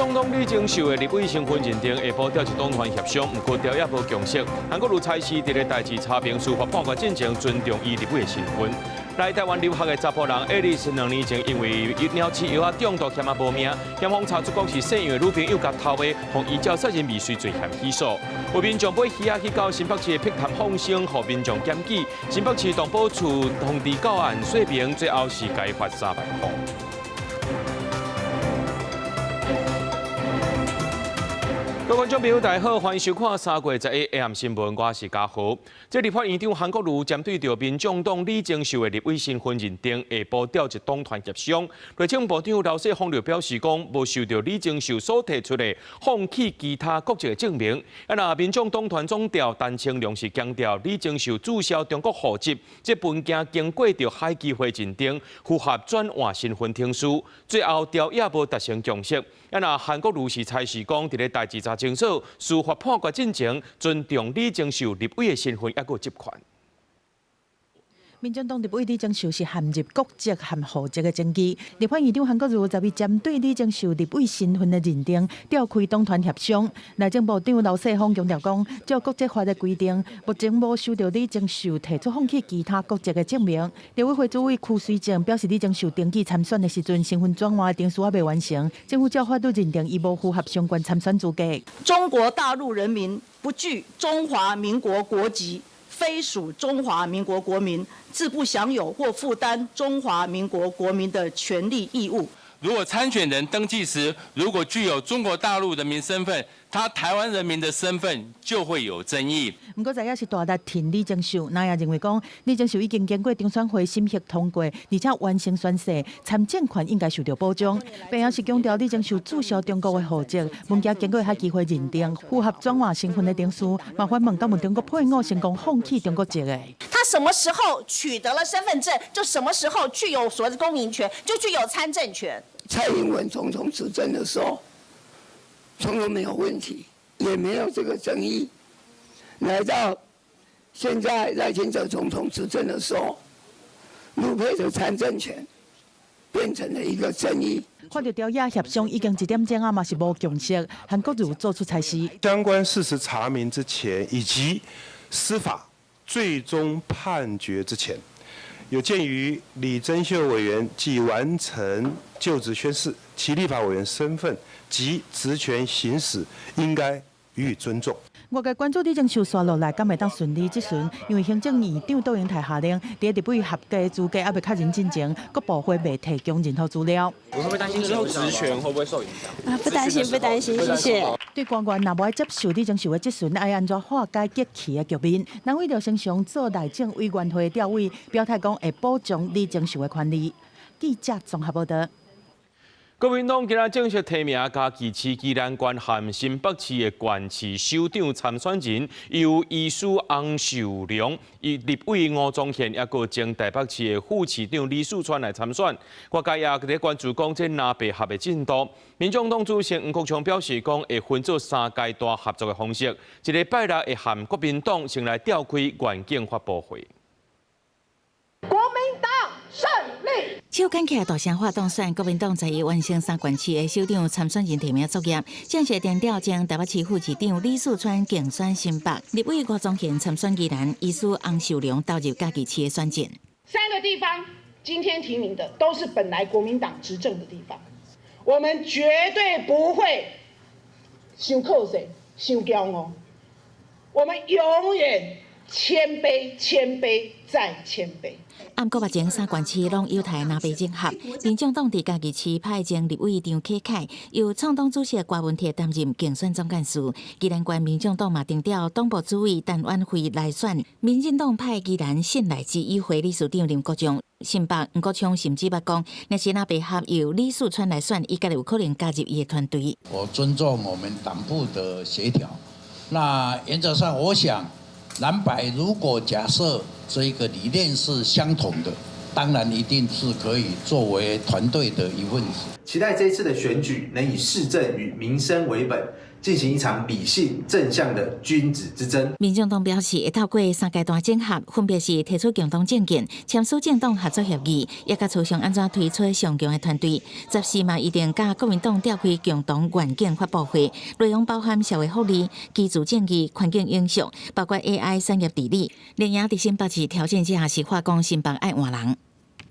总统李正秀的立委身份认定下晡调集党团协商，不过调也无共识。韩国如蔡司伫个代志查明司法判决进程，尊重伊立委的身份。来台湾留学的查甫人爱丽丝2年前因为鸟鼠药中毒险无命，检方查出讲是摄影的女朋友甲头尾，互依照杀人未遂罪嫌起诉。有民众买鱼仔去到新北市的碧潭放生，互民众检举。新北市动保处通知到案说明，最后是该罚300块。各位观众朋友，大家好，欢迎收看3月11日 AM 新闻，我是嘉豪。这立法院长韩国瑜针对着民众党李正秀的立委身份认定，下晡调集党团协商。内政部长刘世芳就表示讲，无受到李正秀所提出的放弃其他国籍的证明。那民众党团总调陈清良是强调，李正秀注销中国户籍，这文件经过着海基会认定，符合转换身份听书。最后调也无达成共识。那韩国瑜是蔡市讲，伫个代志查清楚，司法判决进程尊重李正秀立委的身份，还佫集权。民进党立委李正秀是含入国籍和户籍的证据。立法院长韩国瑜10日针对李正秀立委身份的认定，召开党团协商。内政部长刘世芳强调讲，照国际法的规定，目前无收到李正秀提出放弃其他国籍的证明。立委会主委屈水正表示，李正秀登记参选的时阵，身份转换的定数还未完成，政府照法都认定伊无符合相关参选资格。中国大陆人民不具中华民国国籍，非属中华民国国民，自不享有或负担中华民国国民的权利义务。如果参选人登记时，如果具有中国大陆人民身份，他台湾人民的身份就会有争议。不过，知影是大力挺李正秀，那也认为讲李正秀已经经过中选会审核通过，而且完成宣誓，参政权应该受到保障。并也是强调李正秀注销中国的户籍，文件经过海基会认定，符合转换身份的定数。麻烦问到问中国配偶成功放弃中国籍的。他什么时候取得了身份证，就什么时候具有所谓的公民权，就具有参政权。蔡英文总统执政的时候，从来没有问题，也没有这个争议。来到现在赖清德总统执政的时候，陆配的参政权变成了一个争议。看到调查协商已经1点钟啊嘛是无共识，韩国瑜做出裁示。相关事实查明之前，以及司法最终判决之前，有鉴于李正秀委员既完成就职宣誓，其立法委员身份及职权行使应该予以尊重。外界关注李正秀刷落来，敢会当顺利执行？因为行政院长杜英台下令，伫立委合格资格还未确认进前，各部会未提供任何资料。我会不会担心之后职权会不会受影响？不担心，不担心，谢谢。对官员若无爱接受李正秀的质询，爱安怎化解激气的局面？南委刘成雄做内政委员会调委，表态讲会保障李正秀的权利。记者综合报道。国民党今日正式提名嘉义市宜兰县和新北市的县市首长参选人，由医师洪秀良、立委吴宗宪，也个前台北市的副市长李树川来参选。外界也在关注讲这南北合的进度。民众党主席黄国昌表示讲，会分做3阶段合作的方式，一个拜六会和国民党先来召开愿景发布会。国民党胜利！手牵起来大声发动选，国民党在于完成3县市的首长参选人提名作业，正式定调将台北市副市长李树川竞选新北，立委吴宗宪参选宜兰，医师洪秀良投入嘉义市的选战。3个地方今天提名的都是本来国民党执政的地方，我们绝对不会伤靠势、伤骄傲，我们永远谦卑、谦卑再谦卑。按国目前3县市拢有台南北整合，民众党伫嘉义市派前立委张启凯，由创党主席郭文铁担任竞选总干事。宜兰县民众党嘛定调党部主委陈婉慧来选，民进党派宜兰县内之议会理事长林国忠。新北黄国昌甚至捌讲，若是那北合由李树川来选，伊家有可能加入伊的团队。我尊重我们党部的协调。那原则上，我想蓝白如果假设这个理念是相同的，当然一定是可以作为团队的一份子。期待这一次的选举能以市政与民生为本，进行一场理性正向的君子之争。民众党表示，会透过3阶段整合，分别是提出共同政见、签署政党合作协议，也甲初上安怎推出上强的团队。14嘛，一定甲国民党召开共同愿景发布会，内容包含社会福利、居住正义、环境永续，包括 AI 产业治理。连赢伫新北市条件下是化工新北爱换人。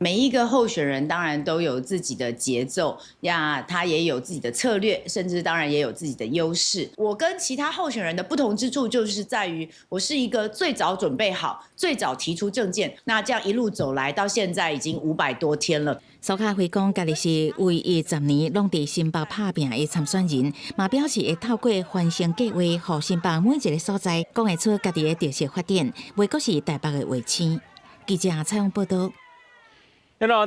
每一个候选人当然都有自己的节奏呀，他也有自己的策略，甚至当然也有自己的优势。我跟其他候选人的不同之处就是在于，我是一个最早准备好、最早提出政见，那这样一路走来到现在已经500多天了。苏卡辉讲，家己是为伊10年拢伫新北拍拼的参选人，嘛表示会透过翻新计划，互新北每一个所在讲会出家己的特色发展，袂阁是台北的卫星。记者采访报道。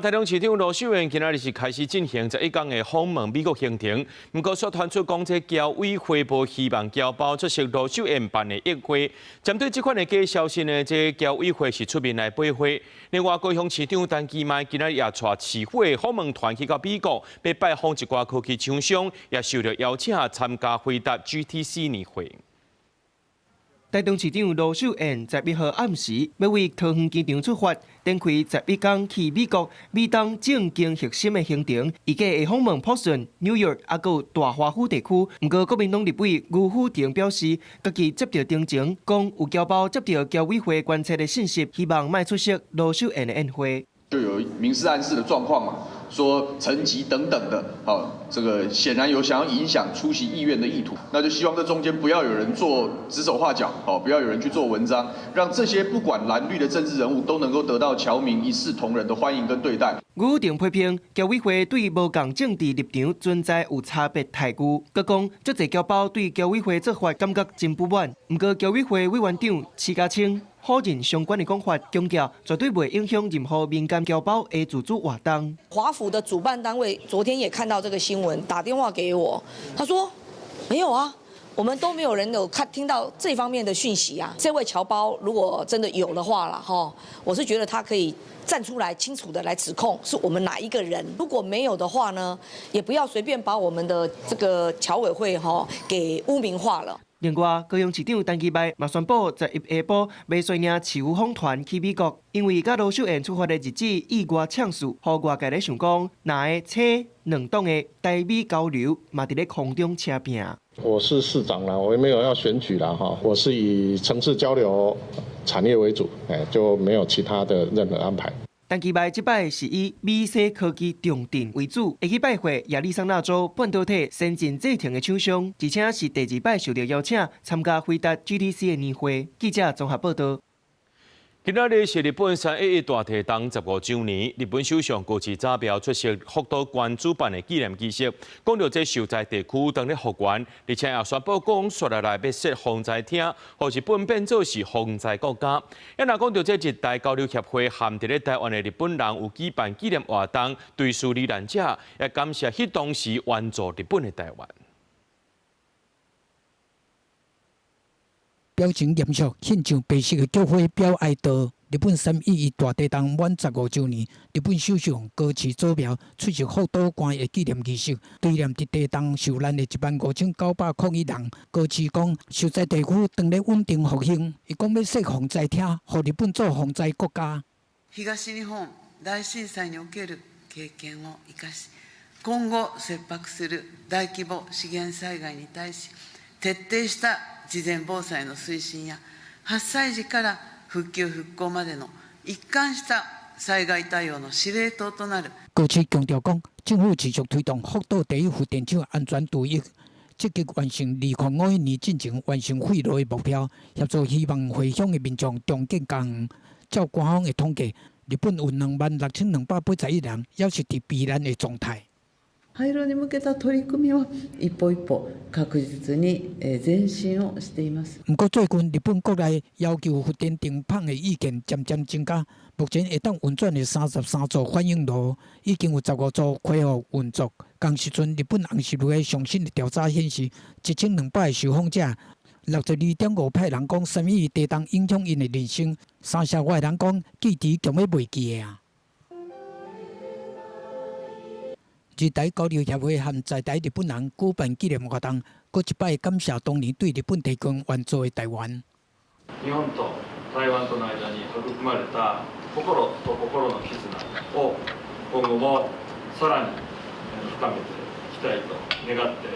台中市长罗秀燕今仔日是开始进行11天的访问美国行程，不过却传出讲这侨委会无希望侨胞出席罗秀燕办的宴会。针对这款的假消息呢，这侨委会是出面来驳回。另外，高雄市长陈其迈今仔日也带市会访问团去到美国，要拜访一寡科技厂商，也受到邀请参加回答 GTC 年会。台中市长罗秀燕在1号暗时要为桃园机场出发，展开11天去美国美东政经核心的行程，预计会访问波士顿、纽约，还有大华府地区。不过，国民党立委吴富庭表示，家己接到定情，讲有侨胞接到侨委会观察的信息，希望卖出席罗秀燕的宴会。就有明示暗示的状况嘛，说层级等等的，这个显然有想要影响出席意愿的意图，那就希望这中间不要有人做指手画脚，不要有人去做文章，让这些不管蓝绿的政治人物都能够得到侨民一视同仁的欢迎跟对待。吴定批评侨委会对无共政治立场存在有差别态度，佮讲足侪侨胞对侨委会做法感觉真不满。不过侨委会委员长施家清否认相关的讲法，强调绝对不会影响任何民间侨胞的自主活动。华府的主办单位昨天也看到这个新闻，打电话给我，他说没有啊，我们都没有人有听到这方面的讯息啊。这位侨胞如果真的有的话啦，我是觉得他可以站出来清楚的来指控是我们哪一个人。如果没有的话呢，也不要随便把我们的这个侨委会给污名化了。另外，高雄市长陈其迈嘛宣布，在下晡要率领市府访团去美国，因为甲罗秀燕出发的日子意外抢数，互外界咧想讲，哪会扯两党的台美交流嘛伫咧空中车拼。我是市长啦，我也没有要选举啦哈，我是以城市交流产业为主，就没有其他的任何安排。陈其迈这摆是以美西科技重镇为主，会去拜会亚利桑那州半导体先进制程的厂商，而且是第2摆受到邀请参加回答 GTC 的年会。记者综合报道。今仔日是日本311大地震15周年，日本首相高市早苗出席福岛县主办的纪念仪式，讲到这受灾地区当日复原，而且也宣布讲，接下来要设防灾厅，让日本变做是防灾国家。也若讲到这日台交流协会含伫咧台湾的日本人有举办纪念活动，对事罹难者，也感谢迄当时援助日本的台湾。表情严肃，献上白色的菊花表哀悼。日本311大地震满15周年，日本首相高市早苗出席福岛县的纪念仪式，对念伫地震受难的15901人。高市讲，受灾地区当咧稳定复兴，伊讲要设防灾厅，互日本做防灾国家。東日本大震災における経験を生かし、今後切迫する大規模資源災害に対し、徹底した事前防災の推進や発災時から復旧復興までの一貫した災害対応の司令塔となる。高市强调讲，政府持续推动福岛第一核电厂安全第一，积极完成2051年进前完成废炉的目标，协助希望回乡的民众重建家园。照官方的统计，日本有26281人，也是伫避难的状态。廃炉に向けた取り組みは一歩一歩確実に前進をしています。不過最近日本國內要求核電停放的意見漸漸增加，目前會當運轉的33座反應爐已經有15座恢復運作。同時陣，日本紅十字會上新的調查顯示，1200個受訪者，62.5%人講311地震影響因的人生，35%的人講記憶強要袂記的啊。日台交流協會和在台日本人舉辦紀念活動，搁一摆感謝當年對日本提供援助的台灣。日本と台湾との間に育まれた心と心の絆を今後もさらに深めていきたいと願って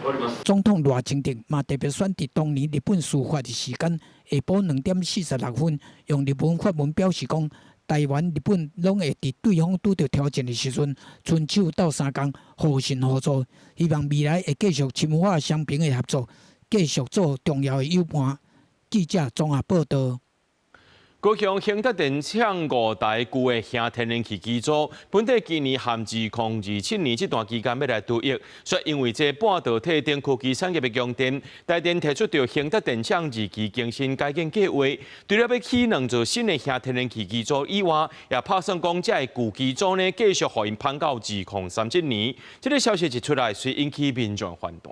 おります。總統賴清德嘛特別選擇當年日本事發的時間下晡2:46分，用日文發文表示講，台灣、日本攏會佇對方拄到挑戰的時陣，伸手鬥相共，互信互助，希望未來會繼續深化雙邊的合作，繼續做重要的友伴。記者綜合報道。高雄興達電廠5台舊的核天然氣機組，本地今年限至2027年這段期間要來對役，卻因為這半導體等科技產業的強電，台電提出對興達電廠2期更新改建計劃，除了要起2座新的核天然氣機組以外，也打算講這舊機組呢繼續予因攀到2037年。這個消息一出來，遂引起民眾反彈。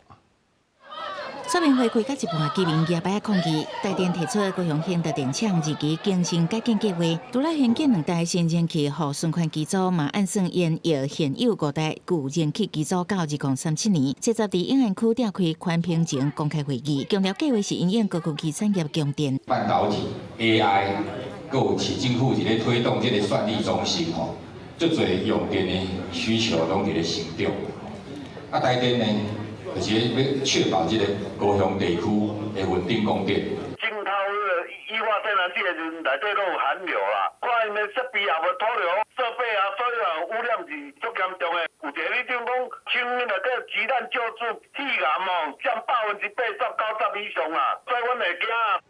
說明會開到一半，居民舉牌抗議，台電提出高雄興達電廠2期更新改建計劃，除了興建2台新燃氣和循環機組，嘛按算沿用現有5台舊燃氣機組到2037年。這集佇永安區召開寬屏前公開會議，強調計劃是因應高科技產業強電。半導體、AI， 還有市政府一個推動這個算力中心吼，足儕用電的需求攏佇咧成長。啊，台電呢？就是要確保這個高雄地區的穩定供電。鏡頭液化天然氣的時陣，內底都有含硫啦，看因的設備也無土流設備啊，所以啊污染是足嚴重的。有一個你聽講，像那個雞蛋救助肺癌哦，佔80%-90%以上啦，所以阮會驚。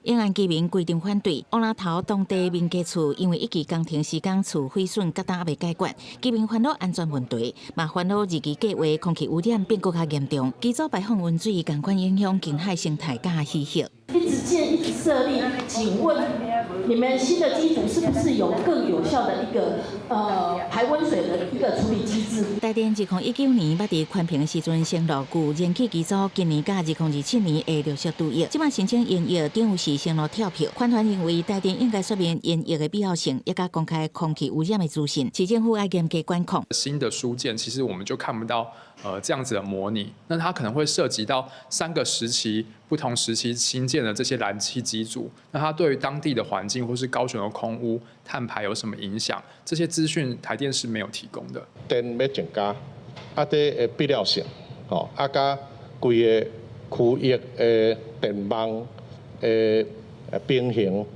永安居民規定反對，烏拉頭當地民家厝因為一期工程時間厝毀損甲單未解決，居民煩惱安全問題，嘛煩惱2期計劃空氣污染變更加嚴重，機組排放溫水共款影響近海生態甲稀釋。一直建，一直設立，請問你們新的機組是不是有更有效的一個排溫水的一個處理機制？台電2019年捌佇寬屏的時陣承諾舊燃氣機組今年甲2027年會陸續對役，即擺申請延役，政府是承諾跳票。寬團認為台電應該說明延役的必要性，也加公開空氣污染的資訊，市政府要嚴格管控。新的書件其實我們就看不到這樣子的模擬，那它可能會涉及到3個時期。不同時期新建的這些燃氣機組，那它對於當地的環境或是高雄的空污、碳排有什麼影響？這些資訊台電是沒有提供的。電要增加，啊，啲嘅必要性，吼，啊，加規個區域嘅電網嘅平衡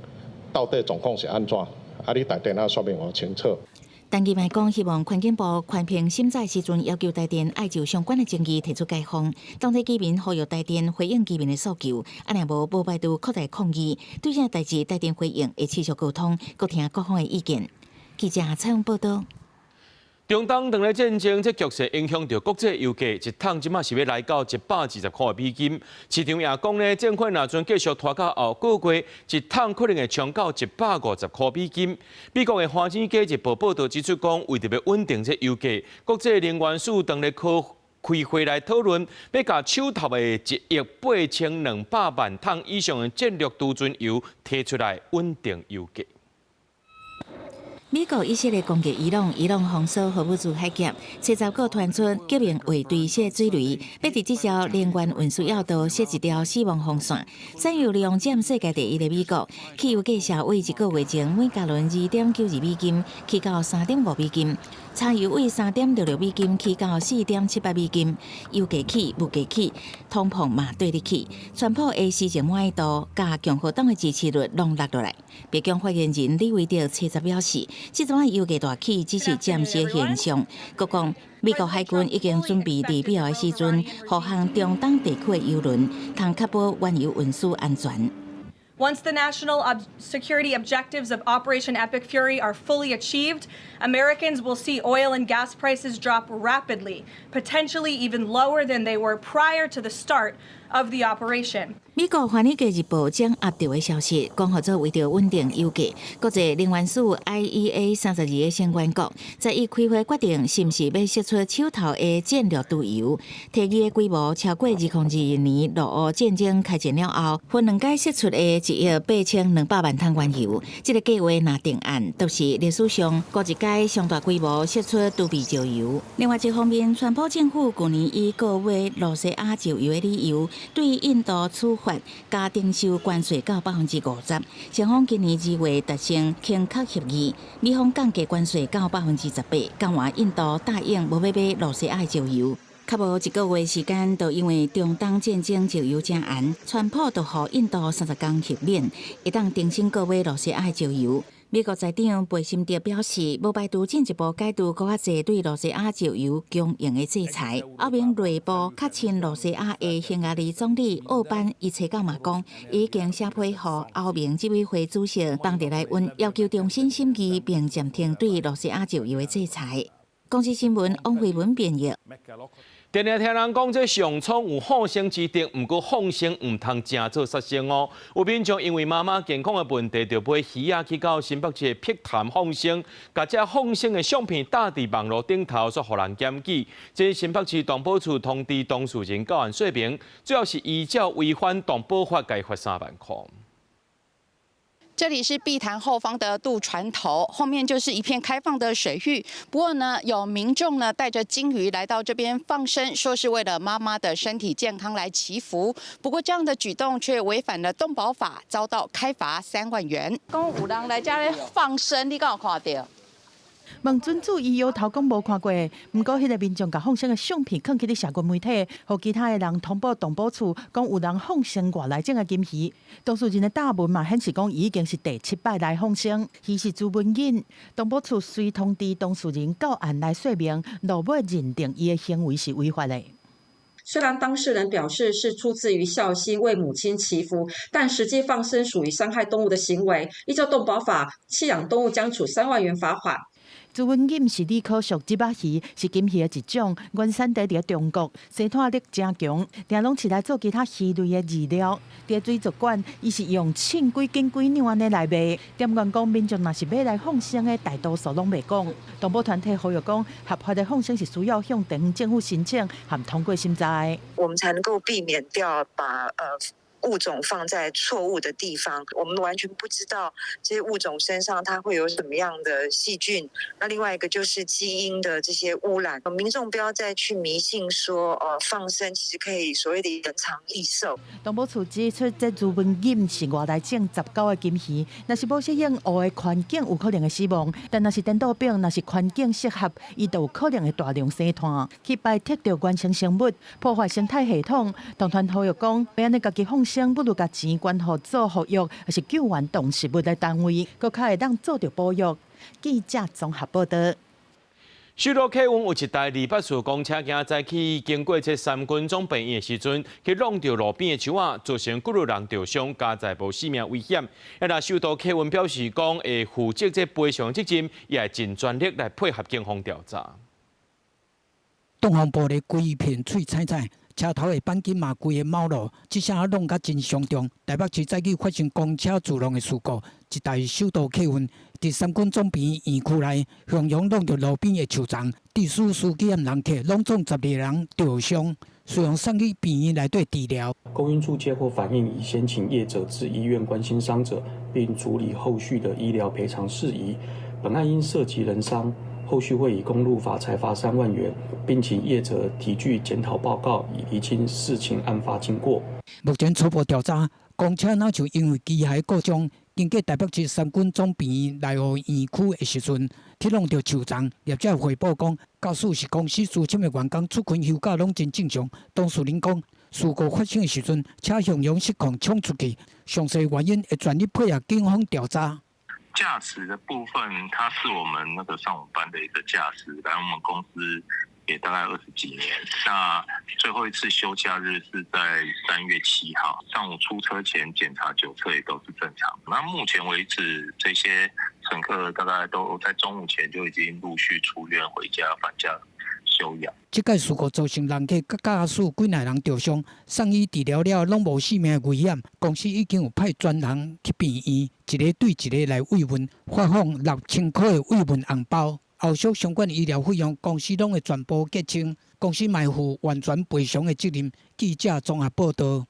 到底狀況是安怎？啊，你台電要說明我清楚。但佢咪講，希望環境部寬屏審查時陣要求台電愛就相關的爭議提出解放，當地居民呼籲台電回應居民的訴求，若無拜度擴大抗議，對這代志台電回應會持續溝通，佮聽各方的意見。記者採訪報道。中東兩個戰爭，這局勢影響到國際油價，一桶即馬是要來到120塊美金。市場也講呢，政府若准繼續拖到後個月，一桶可能會衝到150塊美金。美國的華爾街日報報道指出講，為着要穩定這油價，國際能源署當日開會來討論，要把手頭的1億8200萬桶以上的戰略儲存油提出來穩定油價。美國以色列攻擊伊朗封鎖荷姆茲海峽，70個傳出革命為對射水雷，要佇這條能源運輸要道設一條死亡防線。產油量佔世界第一的美國，汽油價格為一個月前每加侖2.92美金，起到3.5美金；柴油為3.66美金，起到4.78美金。油價起，物價起，通膨嘛對立起，川普的施政滿意度加共和黨的支持率攏落落來。白宮發言人李維德70表示，這種油價大起只是暫時現象。佢講，美國海軍已經準備在必要的時陣，護航中東地區的油輪，通確保原油運輸安全。Once the national security objectives of Operation Epic Fury are fully achieved, Americans will see oil and gas prices drop rapidly, potentially even lower than they were prior to the start of the operation. 美国《华尔街日报》将压掉的消息，讲合作为着稳定油价，国际能源署 IEA 32个成员国在伊开会决定，是毋是要释出手头的战略储油。提议的规模超过2022年陆俄战争开战了后，分两届释出的1亿8200万桶原油。这个计划若定案，都是历史上各一届上大规模释出储备石油。另外一方面，川普政府去年以购买罗西亚石油的理由，对印度处罚加征收关税到50%。双方今年2月达成轻确协议，美方降低关税到18%，讲话印度答应无要买罗西亚石油。较无1个月时间，就因为中东战争石油正严，川普就予印度30天豁免，会当重新购买罗西亚石油。美国财长贝辛德表示，无排除进一步解除更较侪对罗西亚石油强硬的制裁。欧盟内部较亲罗西亚的匈牙利总理奥班伊切讲嘛讲，已经写批予欧盟执委会主席邦德莱恩，要求重新审议并暂停对罗西亚石油的制裁。公司新闻王慧文编译。常常听人讲，这上苍有放生之德，不过放生唔通正做杀生哦。有民众因为妈妈健康的问题，就买鱼仔去到新北市的碧潭放生，把这放生的相片打伫网络顶头，所互人检举。这新北市动保处通知当事人到案说明，主要是依照违反动保法，该罚3万块。这里是碧潭后方的渡船头，后面就是一片开放的水域。不过呢，有民众呢带着金鱼来到这边放生，说是为了妈妈的身体健康来祈福。不过这样的举动却违反了动保法，遭到开罚3万元。讲有人来这里放生，你敢有看到？问尊主伊摇头讲无看过，不过迄个民众甲放生的相片放去咧社群媒体，互其他的人通报动保处，讲有人放生外来种的金鱼。当事人的答文嘛显示讲，已经是第7摆来放生，鱼是朱文颖。动保处随通知当事人到案来说明，若要认定伊的行为是违法的。虽然当事人表示是出自于孝心为母亲祈福，但实际放生属于伤害动物的行为，依照动保法，弃养动物将处3万元罚款。朱文颖是李科属吉巴鱼，是金鱼的一种，原产地伫中国，生产力真强，定拢起来做其他鱼类的饲料。伫水族馆，伊是用称几斤几两安尼来卖。店员讲，民众若是要来放生的，大多数拢袂讲。动保团体呼吁讲，合法的放生是需要向地方政府申请，含通过审查。我们才能够避免掉把物种放在错误的地方，我们完全不知道这些物种身上它会有什么样的细菌。那另外一个就是基因的这些污染，民众不要再去迷信说放生其实可以所谓的延长益寿。动保处指出，这朱文颖是外来种19个金鱼，若是无适应湖的环境，有可能会死亡；但若是颠倒病，若是环境适合，伊就有可能会大量生碳，去排斥到原生生物，破坏生态系统。动团呼吁讲，要安尼家己放生，不如把钱捐予做保育，还是救援动植物的单位，更较会当做到保育。记者综合报道。首都客运有一台200速公车行早起经过这3军总病院的时阵，去弄到路边的树仔，造成几多人受伤，加在无性命危险。那首都客运表示讲，会负责这赔偿责任，也会尽全力来配合警方调查。东方部的规片碎彩彩，车头的钣金嘛规个猫落，这下弄甲真严重。台北市早起发生公车自弄的事故，一台首都客运伫3军总病院园区内，向阳弄到路边的树丛，地司司机和人客拢总12个人受伤，随后送去病院内底治疗。公运处接获反映，已先请业者至医院关心伤者，并处理后续的医疗赔偿事宜。本案因涉及人伤，后续会以公路法裁罚3万元，并请业者提具检讨报告，以厘清事情案发经过。目前初步调查，公车若就因为机械故障，经过台北市3军总病院内湖园区的时阵，铁弄到树丛，业者汇报讲，驾驶是公司资深的员工，出勤休假拢真正常。当事人讲，事故发生的时阵，车向阳失控冲出去，详细原因会全力配合警方调查。驾驶的部分，他是我们那个上午班的一个驾驶，来我们公司也大概20几年。那最后一次休假日是在3月7号上午出车前检查酒测也都是正常。那目前为止，这些乘客大概都在中午前就已经陆续出院回家返家休养。即届事故造成人客甲驾驶几内人受伤，送医治疗了，拢无性命危险。公司已经有派专人去病院，一个对一个来慰问，发放6000块的慰问红包。后续相关医疗费用，公司拢会全部结清，公司卖负完全赔偿的责任。记者综合报道。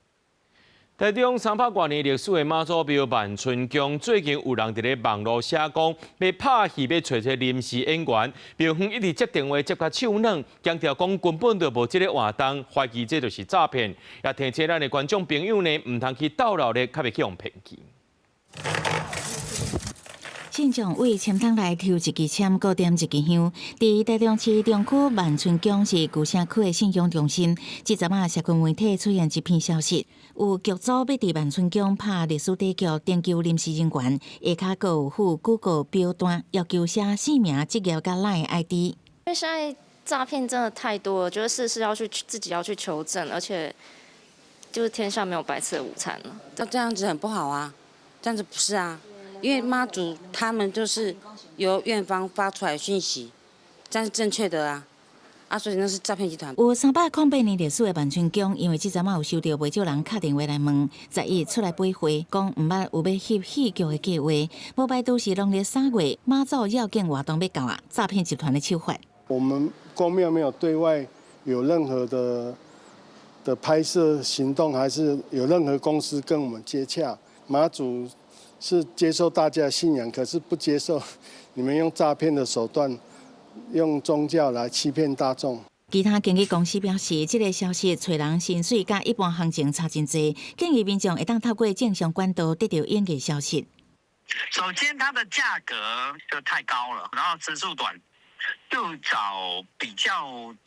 台中300多年历史的妈祖庙万春宫，最近有人伫咧网络写讲，要拍戏要找一个临时演员，庙方一直接电话接甲手软，强调讲根本就无这个活动，怀疑这就是诈骗。也提醒咱的观众朋友呢，唔通去逗留咧，较袂去用骗去。信众为签筒内抽一支签，各点一支香。伫台中市中区万春宫是旧城区的信仰中心。即阵啊，社群媒体出现一篇消息，有剧组要伫万春宫拍历史底剧，征求临时人员，下骹有附 Google 表单，要求写姓名、职业甲 LINE ID。因为现在诈骗真的太多了，我觉得事要去自己要去求证，而且就是天下没有白吃的午餐了。那这样子很不好啊，这样子不是啊。因为妈祖他们就是由院方发出来的讯息，这样是正确的啊，所以那是诈骗集团。有308年历史的万春宫，因为即阵啊有收到袂少人打电话来问，10亿出来背会，讲毋捌有要翕戏剧的计划，无排都是农历3月妈祖要紧活动要到啊，诈骗集团的手法。我们宫庙没有对外有任何的拍摄行动，还是有任何公司跟我们接洽，妈祖是接受大家的信仰，可是不接受你们用诈骗的手段，用宗教来欺骗大众。其他经纪公司表示，这个消息找人薪水甲一般行情差真多，建议民众会当透过正常管道得到演艺消息。首先，它的价格就太高了，然后时数短，就找比较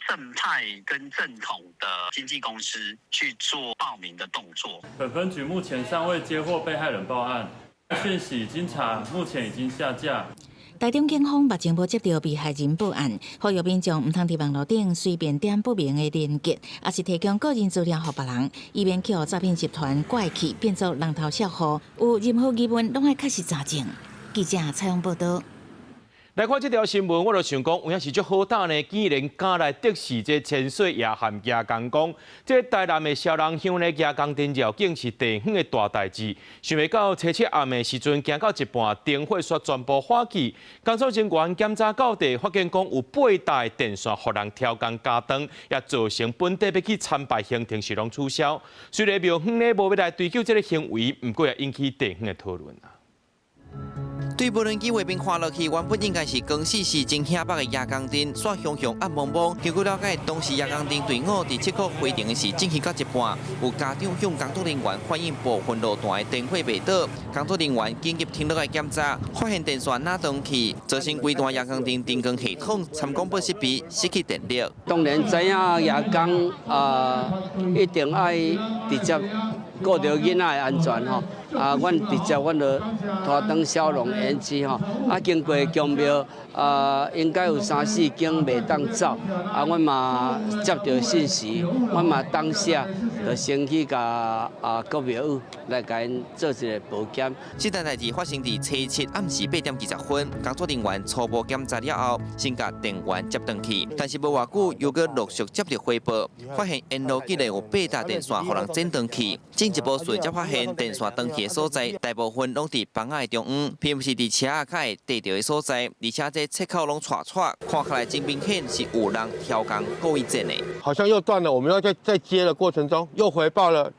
正派跟正统的经纪公司去做报名的动作。本分局目前尚未接获被害人报案。讯息经查，目前已经下架。台中警方目前无接到被害人报案，呼吁民众唔通伫网络顶随便点不明的连结，也是提供个人资料给别人，以免去互诈骗集团怪气变作人头笑话。有任何疑问，拢爱确实查证。记者采访报道。来看这条新闻，我就想讲，有影是足好打呢。竟然赶来的是这千岁爷和牙工公，这台南的小人乡呢，牙工灯绕境是地方的大代志。想袂到初七暗的时阵，行到一半，灯火煞全部火起。工作人员检查到地，发现讲有8台电线，互人挑工加灯，也造成本地要去参拜行程是拢取消。虽然庙方呢无要来追究这个行为，不过也引起地方的讨论啊。对无人机画面看落去，原本应该是光死时真显白的夜光灯，煞熊熊暗蒙蒙。经过了解，当时夜光灯队伍伫7号回程时进行到一半，有家长向工作人员反映部分路段的电火未倒，工作人员紧急停落来检查，发现电线拉动去，造成规段夜光灯灯光系统参广播设备失去电力。当然知影夜光一定爱直接顾着囡仔的安全吼。阮直接阮就拖灯消龙延期吼，经过宫庙应该有3-4间袂当走，阮嘛接到信息，阮嘛当下就先去甲国庙宇来甲因做一个保检。这件代志发生伫初7暗时8点20分，工作人员初步检查了后，先甲电源接转去，但是无偌久又搁陆续接到汇报，发现沿路竟然有8搭电线互人剪断去，进一步随才发现电线断去的所在，大部分拢伫房仔中央，并不是伫车仔较会地着的所在，而且这切口拢串串，看起来真明显是有人挑工故意剪的。好像又断了，我们要在接的过程中又回报了，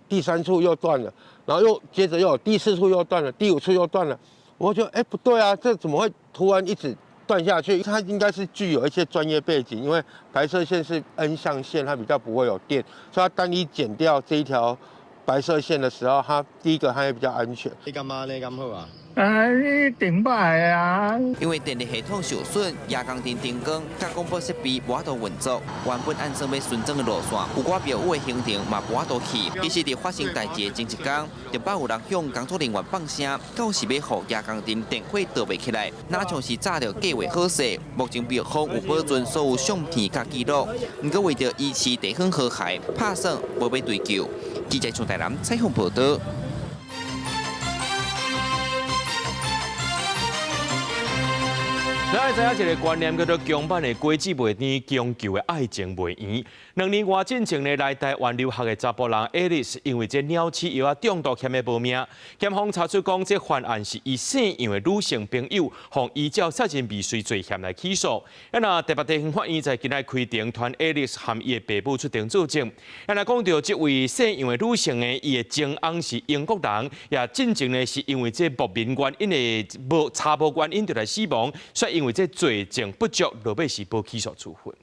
第3处又断了，然后又接着又有第4处又断了，第5处又断了。我觉得不对啊，这怎么会突然一直断下去？它应该是具有一些专业背景，因为白色线是 N 象限，它比较不会有电，所以它当你剪掉这一条白色线的时候，它第一个它也比较安全。你感觉你咁好啊？你顶摆啊！因为电力系统受损，夜光灯灯光甲广播设备无法度运作，原本按算要顺转的路线，有寡庙宇的行程嘛无法度去。其实伫发生代志的前一天，就捌有人向工作人员放声，到是要互夜光灯电火倒袂起来，哪像是早着计划好势。目前庙方有保存所有相片甲记录，不过为着维持地方和谐，拍算无要追究。记者从台南采访报道。咱要知影一个观念，叫做强版的果子袂甜，强求的爱情袂圆。2年外进前呢，来台湾留学的查甫人 Alice， 因为这鸟鼠药中毒，险的无命。检方查出讲，这犯案是以姓杨的女性朋友，向依照杀人未遂罪嫌来起诉。那台北地方法院在今日开庭，传 Alice 和伊的爸母出庭作证。那讲到这位姓杨的女性呢，伊的前翁是英国人，也进前呢是因为这莫名原因的查无原因就来死亡，所以因为这罪证不足，落尾是无起诉处分。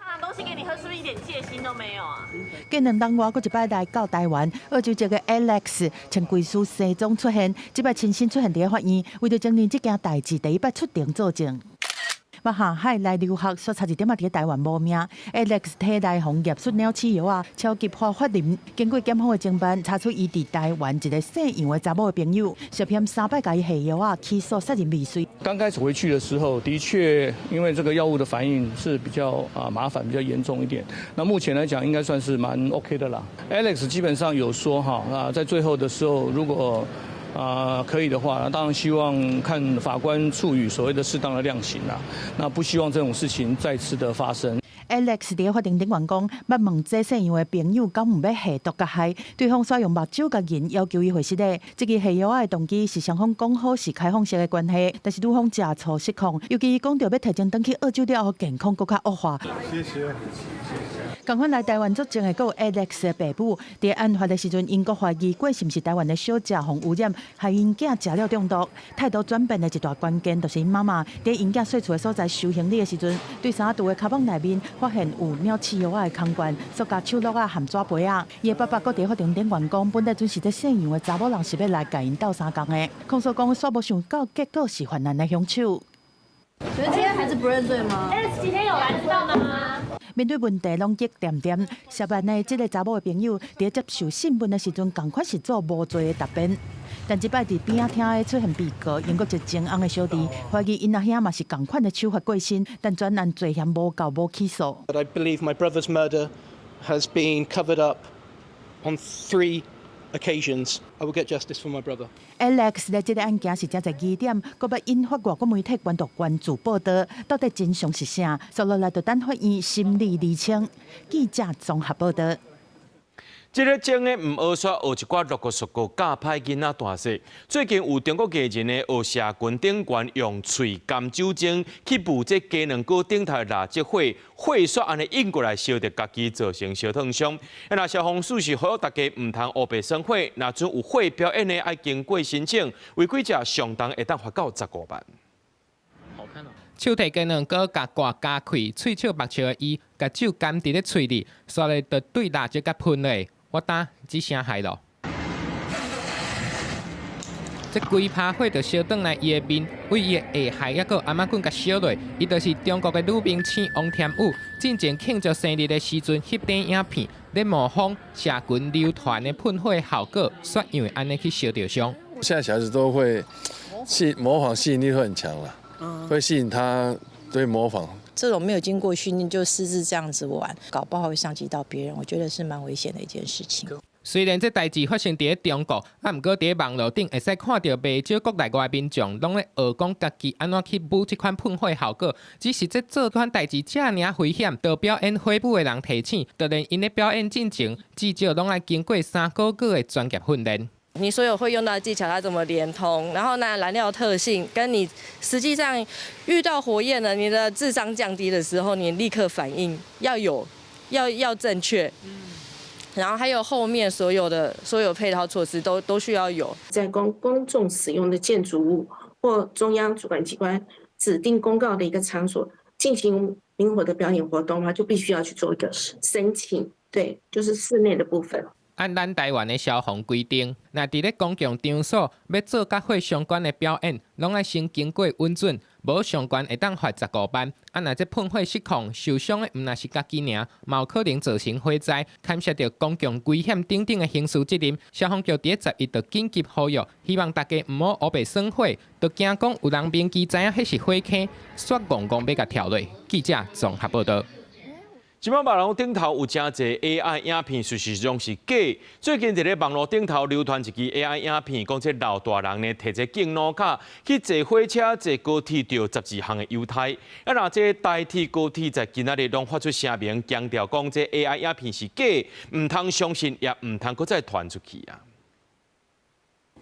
拿东西给你喝，是不是一点戒心都没有啊？继2年外，佫一摆来到台湾，澳洲籍个 Alex 穿贵司西装出现，这摆亲身出现伫法院，为着证明这件代志，第一摆出庭作证。要下海来留学，所差一点伫台湾无命。Alex 体内红验出鸟鼠药超级化法林。经过检方的侦办，查出伊伫台湾一个姓杨的查某的朋友，涉嫌3摆甲伊下药起诉杀人未遂。刚开始回去的时候，的确因为这个药物的反应是比较麻烦、比较严重一点。那目前来讲，应该算是蛮 OK 的啦。Alex 基本上有说在最后的时候，如果可以的话，当然希望看法官处予所谓的适当的量刑啦。那不希望这种事情再次的发生。Alex 伫法庭顶员讲，捌问这姓杨的朋友敢唔要下毒甲害，对方使用目睭甲人要求伊回实的。这个下药的动机是双方讲好是开放式的关系，但是女方食醋失控，尤其伊讲到要提前返去澳洲了后，健康更加恶化。谢谢。同款来台湾作证的，有 Alex 的爸母，伫案发的时阵，因国怀疑过是毋是台湾的小食互污染，害因囝食了中毒。态度转变的一大关键，就是因妈妈伫因囝睡厝的所在收行李的时阵，对3度的卡邦内面发现有鸟鼠药的空罐、塑胶手录含纸杯啊。伊的爸爸伫法庭顶员讲，本来准是这姓杨的查某人是要来甲因斗相共的，控诉讲煞无想到，结果是犯案的凶手。所以今天还是不认罪吗？Alex 今天有来知道吗？面对问题拢激点点，涉案的这个查某的朋友，伫接受讯问的时阵，赶快是做无罪的答辩。但即摆伫边仔厅的出现被告，英国籍前翁的小弟，怀疑因阿兄嘛是同款的手法过身，但专案罪嫌无够，无起诉。But I believe my brother's murder has been covered up on 3 occasions. I will get justice for my brother. Alex 在这个案件是正在疑点，搁要引发外国媒体关注报道，到底真相是啥？接落来就等法院审理厘清。记者综合报道。这个种的唔学煞，学一寡陆续个教歹囡仔大细。最近有中国艺人呢，学社群顶悬用喙甘酒精去布这鸡卵糕顶头蜡烛火，火煞安尼引过来烧着家己，造成烧烫伤。那消防署是呼吁大家唔通乌白生火，那阵有火表演的，爱经过申请，违规者上当会当罚到15万。好看哦。手提鸡卵糕甲挂加开，喙笑目笑的伊，甲酒甘伫咧喙里，刷咧就对蜡烛甲喷落。我打只声害咯，这规趴火就烧转来伊的面，为伊的下海还佫阿妈棍甲烧落。伊就是中国的女明星王天武，进前庆祝生日的时阵翕短影片，咧模仿社群流传的喷火效果，煞因为安尼去烧着伤。现在小孩子都会模仿，吸引力会很强了，会吸引他对模仿。这种没有经过训练就私自这样子玩，搞不好会伤及到别人，我觉得是蛮危险的一件事情。虽然这代志发生伫中国，不过伫网络顶会使看到不少国内外民众拢咧学讲家己安怎去舞这款喷火效果。只是这做款代志这尔危险，得表演火舞的人提醒，就连因咧表演进前，至少拢要经过3个月的专业训练。你所有会用到的技巧，它怎么连通？然后呢，燃料特性跟你实际上遇到火焰了，你的智商降低的时候，你立刻反应要正确。然后还有后面所有配套措施都需要有。在公众使用的建筑物或中央主管机关指定公告的一个场所进行灵活的表演活动的话，就必须要去做一个申请。对，就是室内的部分。按咱台湾的消防规定，若伫咧公共场所要做甲火相关的表演，拢要先经过允准，无相关会当罚15万。若这喷火失控，受伤的毋若是家己尔，嘛有可能造成火灾，牵涉到公共危险等等的刑事责任。消防局伫11就紧急呼吁，希望大家毋好乌白耍火，就惊讲有人明记知影迄是火坑，煞戆戆要甲跳落。记者综合报道。即摆网络顶头有真侪 AI 影片，事实上是假。最近伫咧网络顶头流传一支 AI 影片，讲这老大人呢摕这敬老卡去坐火车、坐高铁，着12项的犹太。啊，若这代替高铁在今仔日拢发出声明，强调讲这 AI 影片是假，唔通相信，也唔通搁再传出去啊。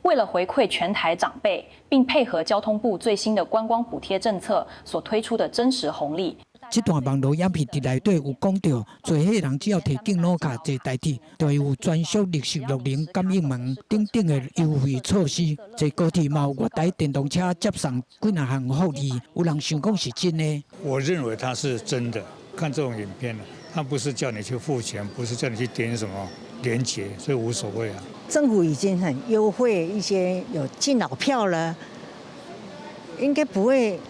为了回馈全台长辈，并配合交通部最新的观光补贴政策所推出的真实红利。这段网络影片伫内底有讲到，做伙人只要摕敬老卡坐台铁，就会有专属6060感应门等等的优惠措施。坐高铁嘛有月台电动车接送几哪项福利，有人想讲是真的。我认为它是真的。看这种影片呢，它不是叫你去付钱，不是叫你去点什么连结，所以无所谓啊。政府已经很优惠一些有敬老票了，应该不会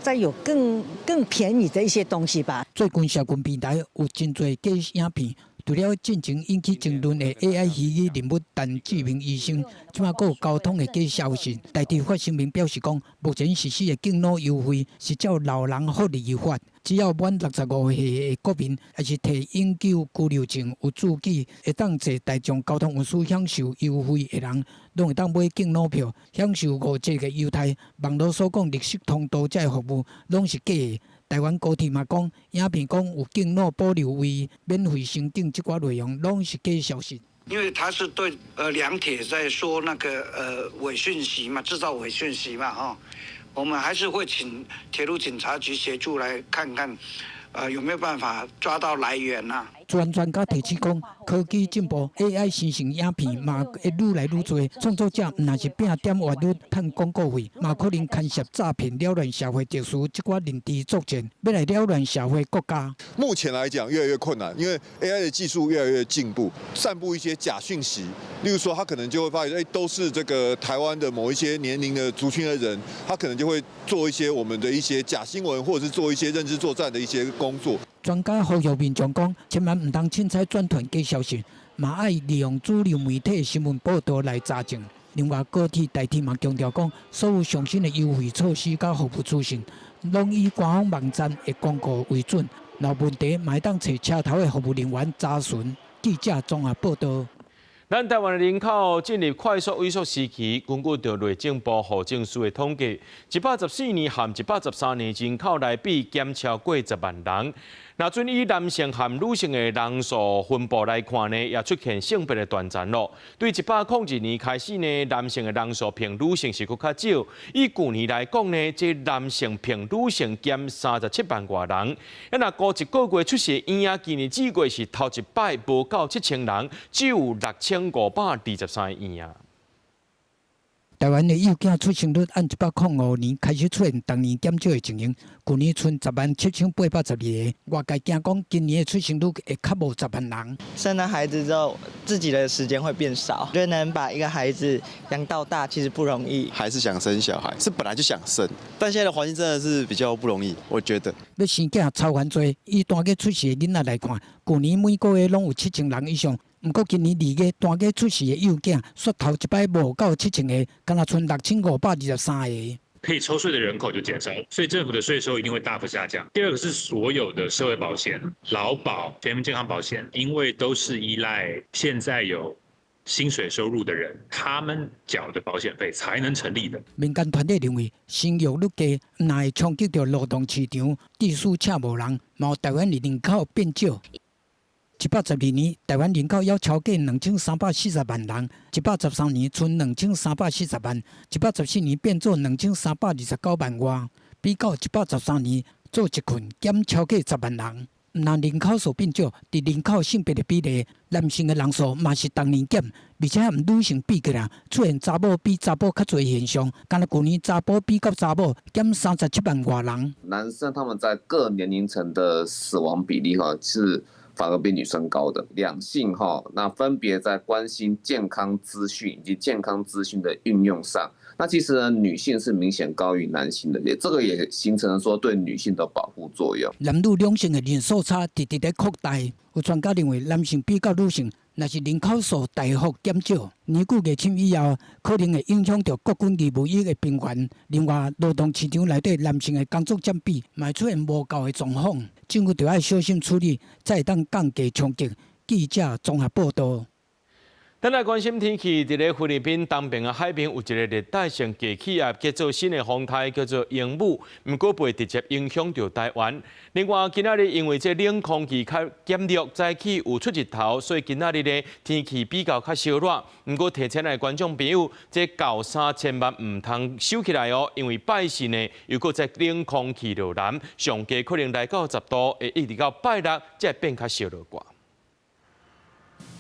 再有更便宜的一些东西吧。最近社群平台有真多假影片，除了进前引起争论的 AI 虚拟人物陈志明医生，即马还有交通的假消息。台铁发声明表示讲，目前实施的敬老优惠是照老人福利法，只要满65岁的国民，还是摕永久居留证有注记，会当坐大众交通运输享受优惠的人，拢会当买敬老票，享受50个优待。网络所讲绿色通道这服务，拢是假的。台湾高铁嘛讲，影片讲有敬老保留位、免费升等这寡内容，拢是假消息。因为他是对两铁在说那个伪讯息嘛，制造伪讯息嘛哈，我们还是会请铁路警察局协助来看看，有没有办法抓到来源呐、专家提出讲，科技进步 ，AI 生成影片嘛会愈来愈多，创作者毋但是拼点活率赚广告费，嘛可能牵涉诈骗、扰乱社会秩序这寡认知作战，要来扰乱社会国家。目前来讲越来越困难，因为 AI 的技术越来越进步，散布一些假讯息，例如说他可能就会发现，都是这个台湾的某一些年龄的族群的人，他可能就会做一些我们的一些假新闻，或者是做一些认知作战的一些工作。专家呼吁民众讲，千万唔当凊彩转传假消息，嘛要利用主流媒体新闻报道来查证。另外，高铁、台铁嘛强调讲，所有上新的优惠措施甲服务资讯，拢以官方网站的广告为准。若问题，嘛会当找车头的服务人员查询。记者综合报道。咱台湾的人口进入快速萎缩时期，根据着内政部户政司的统计，114年和113年人口来比减超过10万人。那准以男性和女性的人数分布来看呢，也出现性别的断层咯。对102年开始呢，男性的人数比女性是搁较少。以去年来讲呢，这男性比女性减37万外人。那过一个月出世婴仔，今年4月是头一摆无到7000人，只有6523婴仔。台湾的幼囝出生率按105年开始出现当年减少的情形，去年存107812个，外界惊讲今年的出生率会较无10万人。生了孩子之后，自己的时间会变少，觉得能把一个孩子养到大其实不容易。还是想生小孩，是本来就想生，但现在的环境真的是比较不容易，我觉得。要生囝超烦多，以单月出世的囡仔来看，去年每个月拢有7000人以上。不过今年2月单月出世的幼囝，说头一摆无到7000个，敢若剩6523个。可以抽税的人口就减少，所以政府的税收一定会大幅下降。第二个是所有的社会保险、劳保、全民健康保险，因为都是依赖现在有薪水收入的人，他们缴的保险费才能成立的。民间团体认为，生育率低，那会冲击到劳动市场，地处恰无人，嘛有台湾的人口变少。112年，台湾人口要超过2340万人；113年存2340万；114年变做2329万外，比较113年做一群减超过10万人。那人口数变少，伫人口性别的比例，男性的人数嘛是当年减，而且与女性比起来，出现查某比查甫较侪现象。敢若去年查甫比较查某减37万外人。男生他们在各年龄层的死亡比例是反而比女生高的。两性那分别在关心健康资讯以及健康资讯的运用上，那其实呢，女性是明显高于男性的，这个也形成了说对女性的保护作用。男女两性的人数差直直在扩大，有专家认为男性比较女性，若是人口数大幅减少，年久月深以后，可能会影响到国军义务役的兵员。另外，劳动市场内底男性的工作占比嘛出现无够的状况，政府就要小心处理，才会当降低冲击。记者综合报道。咱来关心天气，伫咧菲律宾东边的海边有一个热带性低气压，叫做新的风台，叫做鹰母，毋过袂直接影响到台湾。另外，今仔日因为这冷空气较减弱，早起有出日头，所以今仔日咧天气比较较烧热。毋过提前来观众朋友，这厚衫千万唔通收起来哦，因为拜四呢，如果在冷空气落南，上低可能来到10度，会一直到拜六才会变较烧热寡。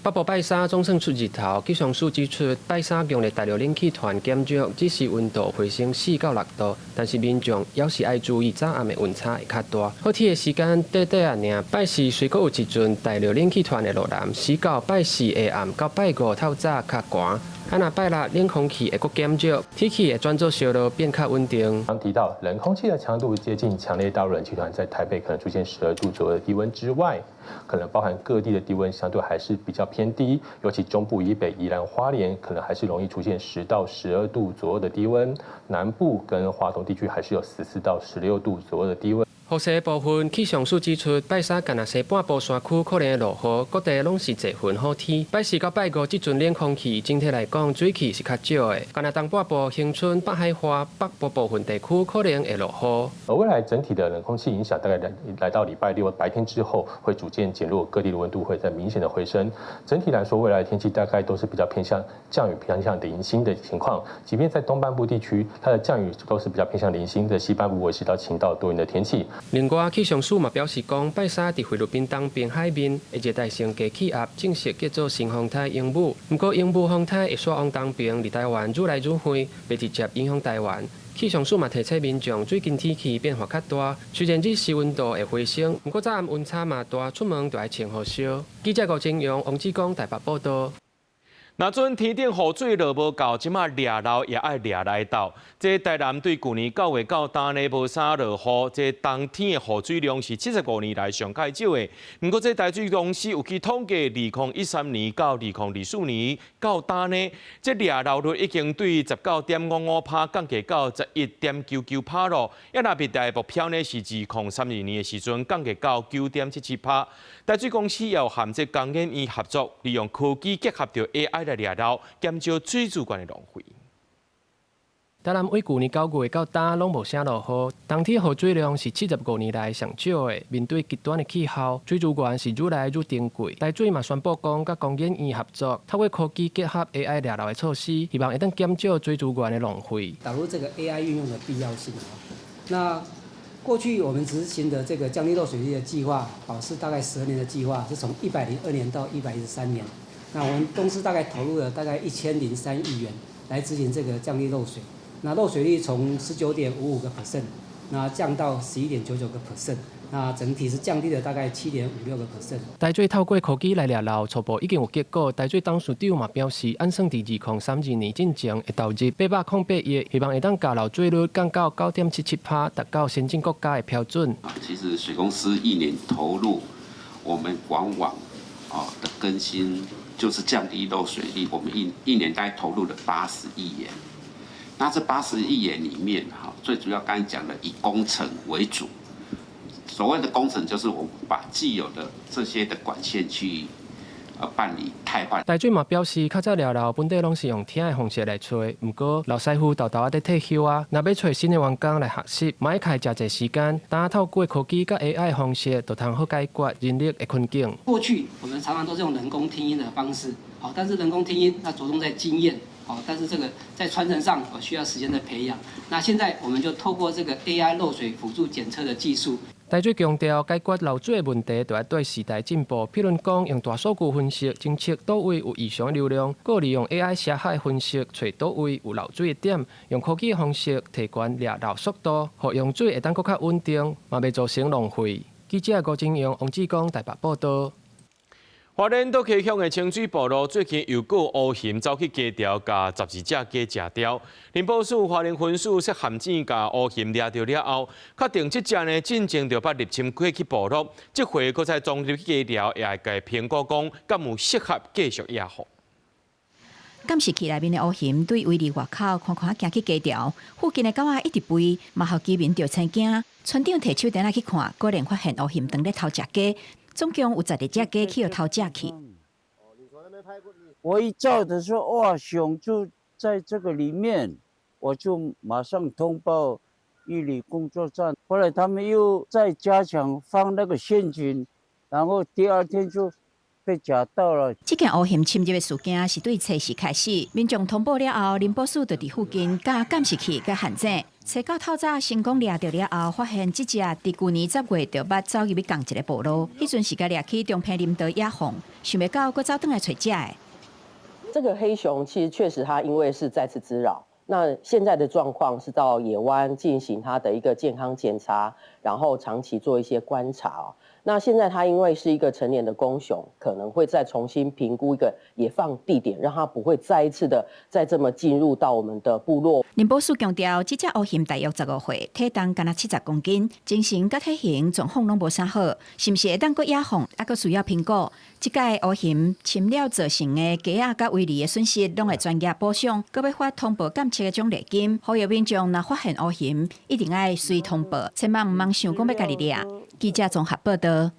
北部拜三总算出日头，气象署指出，拜三强烈大陆冷气团减弱，只是温度回升4到6度，但是民众要是爱注意早暗的温差会较大。好天的时间短短啊尔，拜四虽阁有一阵大陆冷气团的落南，时到拜四下暗到拜五透早较寒。啊，那拜六冷空气会阁减弱，天气会转做烧热，变较稳定。刚提到冷空气的强度接近强烈大陆冷气团，在台北可能出现12度左右的低温之外，可能包含各地的低温相对还是比较偏低，尤其中部以北、宜兰、花莲可能还是容易出现10到12度左右的低温，南部跟华东地区还是有14到16度左右的低温。雨势部分，气象署指出，拜三干那西半部山区可能会落雨，各地拢是侪云好天。拜四到拜五这阵冷空气，整体来讲水汽是较少的。干那东半部、恒春、北海花、北部部分地区可能会落雨。而未来整体的冷空气影响，大概来到礼拜六白天之后，会逐渐减弱，各地的温度会再明显的回升。整体来说，未来的天气大概都是比较偏向降雨、偏向零星的情况。即便在东半部地区，它的降雨都是比较偏向零星的，西半部维持到晴到多云的天气。另外，气象署嘛表示讲，拜三伫菲律宾东边海面，一热带性低气压正式叫做新风台鹰母。不过，鹰母风台会刷往东边，离台湾愈来愈远，袂直接影响台湾。气象署嘛提醒民众，最近天气变化较大，虽然日时温度会回升，不过早暗温差嘛大，出门就要穿好烧。记者吴金阳、王志刚台北报道。那阵天顶雨水落无够，即马掠漏也爱掠来到。这台南对去年9月到今年无啥落雨，这冬天的雨水量是75年来上较少的。不过这台水公司有去统计，2013年到2024年到今年，这掠漏率已经对19.55%降低到11.99%咯。也若别大目标呢是2032年的时阵降低到9.77%。台水公司也有含这工研院合作，利用科技结合着 AI 来掠漏，减少水资源的浪费。台南为去年9月到今拢无啥落雨，冬天雨水量是75年来上少的。面对极端的气候，水资源是愈来愈珍贵。台水嘛宣布讲，甲工研院合作，透过科技结合 AI 掠漏的措施，希望会当减少水资源的浪费。导入这个 AI 运用的必要性。那过去我们执行的这个降低漏水率的计划，是大概12年的计划，是从102年到113年。那我们公司大概投入了大概1003亿元来执行这个降低漏水。那漏水率从19.55%，那降到11.99%，那整体是降低了大概7.56%。台水透过科技来掠漏，初步已经有结果。台水董事长嘛表示，按算伫2032年进前会投入808亿，希望会当加漏水率降到9.77%，达到先进国家的标准。其实水公司一年投入我们管网的更新，就是降低漏水率，我们一年大概投入了80亿元。那这80亿元里面，最主要刚才讲的以工程为主。所谓的工程，就是我们把既有的这些的管线去办理汰换。台水嘛表示，较早掠漏本地拢是用听的方式来找，不过老师傅豆豆啊在退休啊，若要找新的员工来学习，嘛要开真侪时间。但透过科技甲 AI 方式，就通好解决人力的困境。过去我们常常都是用人工听音的方式，但是人工听音那着重在经验。但是这个在传承上需要时间的培养。那现在我们就透过这个 AI 漏水辅助检测的技术。台水强调，解决漏水的问题，就要对时代进步。譬如讲，用大数据分析，侦测倒位有异常流量；，搁利用 AI 写海分析，找倒位有漏水的点。用科技的方式提高掠漏速度，互用水会当搁较稳定，嘛袂造成浪费。记者郭金阳、王志刚台北报道。花莲竹溪乡的清水部落最近又有乌熊走去鸡寮，甲12只鸡食掉。林保署花莲分署涉陷阱甲乌熊抓到了后，确定这只呢进前就捌入侵过去部落，这回搁再装入去鸡寮，也会甲评估讲敢有适合继续养护。监视器内面的乌熊对围篱外口看看行去鸡寮，附近的狗仔一直吠，嘛互居民着生惊。村长摕手电去看，果然发现乌熊当咧偷食鸡。总共有12只鸡去偷食去。我一照的时候，哇，熊就在这个里面，我就马上通报玉里工作站。后来他们又再加强放那个陷阱，然后第2天就被夹到了。这件乌熊侵入的事件是对测试开始，民众通报了后，林保署就伫附近加监视器、加陷阱。找到透早成功抓到了后，发现这只伫去年10月就捌走入去共一个部落，迄阵是甲抓去中平林道野放，想袂到佫走倒来找食的。这个黑熊其实确实它因为是再次滋扰，那现在的状况是到野湾进行它的一个健康检查，然后长期做一些观察哦。那现在它因为是一个成年的公熊，可能会再重新评估一个野放地点，让它不会再一次的再这么进入到我们的部落。林保署强调，这只乌熊大约15岁，体重敢若70公斤，精神甲体型状况拢无啥好，是毋是会当搁野放，还搁需要评估。这届乌熊侵了造成的鸡仔甲围篱的损失，拢会专业补偿，搁要发通报监测的奖励金。呼吁民众若发现乌熊，一定爱随通报，千万毋茫想讲要家己抓。记者综合报道。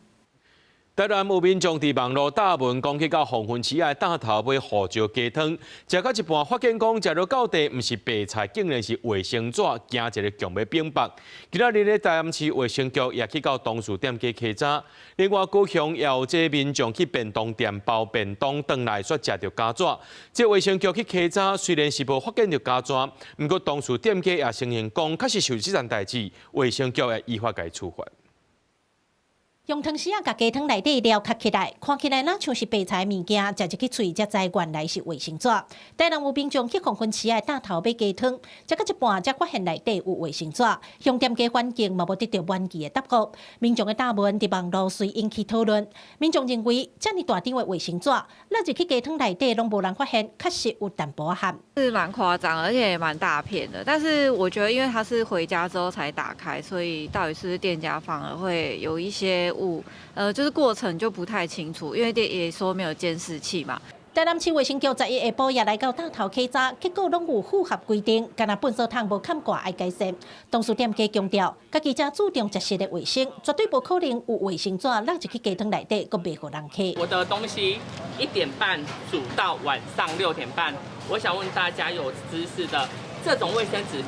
台南有民众伫网络打文讲去到黄昏市爱大头买胡椒鸡汤，食到一半发现讲食到到底毋是白菜，竟然是卫生纸，惊一个强要冰白。今仔日咧台南市卫生局也去到东树店去稽查，另外高雄也有这民众去便当店包便当回来，说食到家蛇。这卫生局去稽查，虽然是无发现到家蛇，不过东树店家也承认讲，确实受这件代志，卫生局也依法该处罚。用汤匙甲鸡汤内底料卡起来，看起来哪像是白菜物件，食入去喙才知原来是卫生纸。台南有民众去黄昏市爱大头买鸡汤，食到一半才发现内底有卫生纸，向店家反映嘛无得到满意的答复。民众的答问伫网络随引起讨论。民众认为，这么大张的卫生纸，落入去鸡汤内底拢无人发现，确实有淡薄含。是蛮夸张，而且也蛮大片的。但是我觉得，因为它是回家之后才打开，所以到底是不是店家放了，会有一些就是过程就不太清楚，因为店也说没有监视器嘛。台南市卫生局11下晡也来到大头稽查，结果拢有符合规定，干那粪扫桶无砍挂爱改善。东树店家强调，家己家注重食食的卫生，绝对不可能有卫生纸落入去鸡汤内底，阁袂互人客。我的东西1点半煮到晚上6点半，我想问大家有知识的，这种卫生纸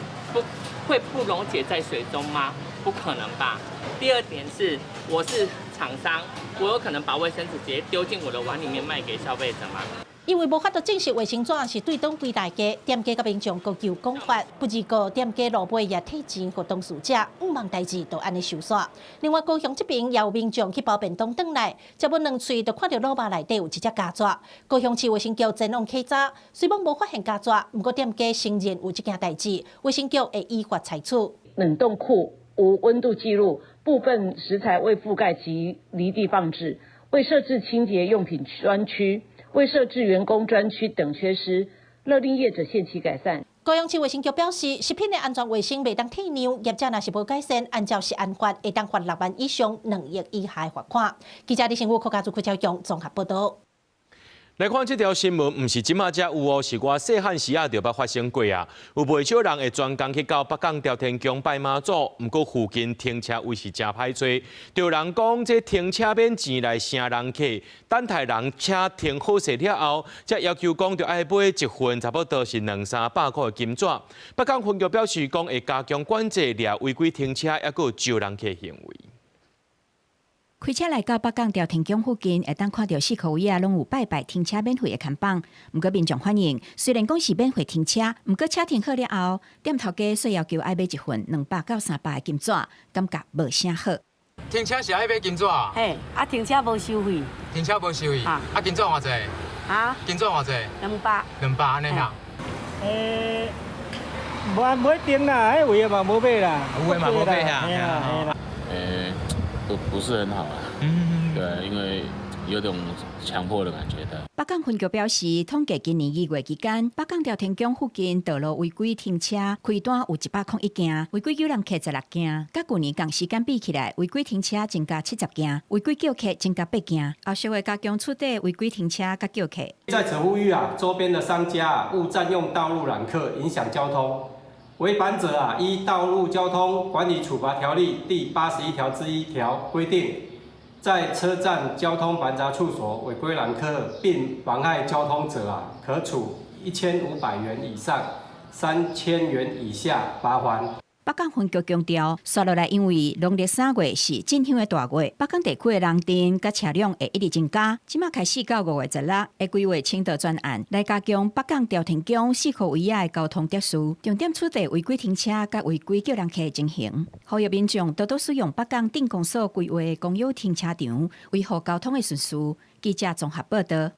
会不溶解在水中吗？不可能吧。第二点是，我是厂商，我有可能把卫生纸直接丢进我的碗里面卖给消费者吗？因为无法度证实卫生纸是对当归大家，店家甲民众各求讲法，不止个店家路尾也退钱给当事者，毋望代志都安尼收煞。另外，高雄这边也有民众去包便当回来，接吻2喙就看到卤肉内底有一只家蛇。高雄市卫生局前往稽查，虽然无发现家蛇，不过店家承认有这件代志，卫生局会依法裁处。冷冻库无温度记录，部分食材未覆盖其离地放置，未设置清洁用品专区，未设置员工专区等缺失，勒令业者限期改善。高雄市卫生局表示，食品的安全卫生未当退让，业者若是无改善，按照食安法会当罚6万以上2亿以下的罚款。记者李新武、柯家族、柯超勇综合报道。来看这条新闻，毋是即马才有哦，是我细汉时啊就捌发生过啊。有不少人会专工去到北港朝天宫拜妈祖，毋过附近停车位是真歹找。就有人讲，这停车免钱来省人客，等待人车停好势了后，才要求讲着爱买一份差不多是200-300块的金纸。北港分局表示讲会加强管制，掠违规停车，还有招人客行为。开车来到北港朝天宫附近，会当看到4口位啊，拢有拜拜停车免费的看板。不过民众反映，虽然讲是免费停车，不过车停好了后，店头家却要求爱买一份200-300的金纸，感觉无啥好。停车是爱买金纸啊？嘿，停车无收费。停车无收费？金纸偌济？金纸偌济？200安尼呀？无一定啦，迄位嘛无买啦。有诶嘛无买呀？不是很好啊。对，因为有种强迫的感觉的。北港分局表示，统计今年2月期间，北港调停宫附近道路违规停车开单有101件，违规救人客16件，甲去年同时间比起来，违规停车增加70件，违规救客增加8件。后续会加强处理违规停车甲救客。在此呼吁周边的商家勿占用道路揽客，影响交通。违反者依《道路交通管理处罚条例》第81条之1条规定，在车站交通盘查处所违规揽客并妨害交通者可处1500元以上3000元以下罚款。北港分局强调，接落来因为农历3月是进香的大月，北港地区的人阵甲车辆会一直增加。即马开始到5月16日，会规划清道专案来加强北港调停宫4个位的交通秩序，重点处理违规停车甲违规叫人客的情形，呼吁民众多多使用北港镇公所规划的公有停车场，维护交通的顺序。记者综合报道。